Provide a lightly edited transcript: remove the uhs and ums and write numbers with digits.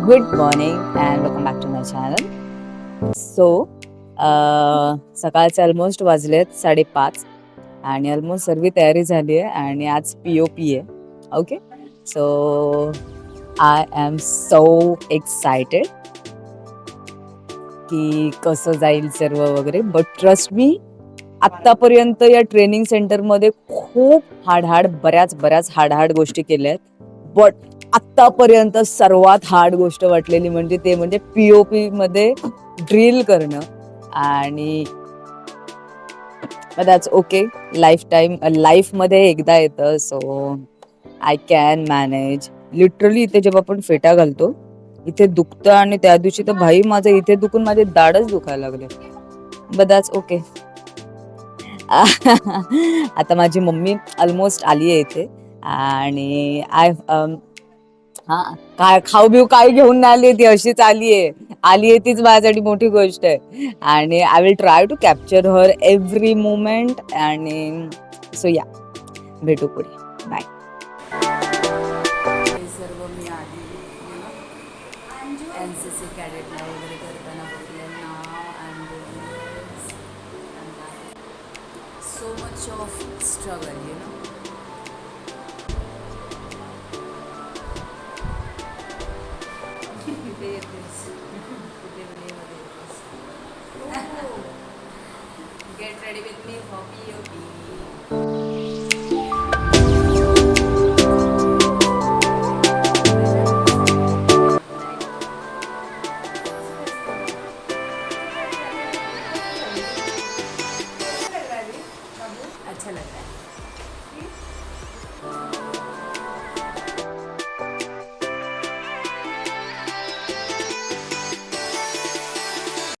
Good morning and welcome back to my channel. So, सकाळचे almost वाजलेत 5:30 आणि almost सर्व तयारी झाली आहे आणि आज POP आहे. Okay, so I am so excited की कसं जाईल सर्व वगैरे. बट ट्रस्ट मी, आत्तापर्यंत या ट्रेनिंग सेंटरमध्ये खूप बऱ्याच हार्ड गोष्टी केल्या आहेत. बट आत्तापर्यंत सर्वात हार्ड गोष्ट वाटलेली म्हणजे POP मध्ये ड्रिल करणं. आणि दॅट्स ओके, लाईफ मध्ये एकदा येतं. So I can manage. Literally इथे जेव्हा आपण फेटा घालतो इथे दुखतं आणि त्या दिवशी तर भाई माझं इथे दुखून माझे दाढच दुखायला लागले. But that's okay. आता माझी मम्मी ऑलमोस्ट आली आहे इथे आणि काय खाऊ बिऊ काय घेऊन नाही आली ती, अशीच आली आहे तीच माझ्यासाठी मोठी गोष्ट आहे. आणि I will try to capture her every moment. आणि सो या, भेटू पुढे. बाय. सर्व मी आधी NCC कॅडेटला वगैरे करताना Baghel so much of struggle Get ready with me for POP.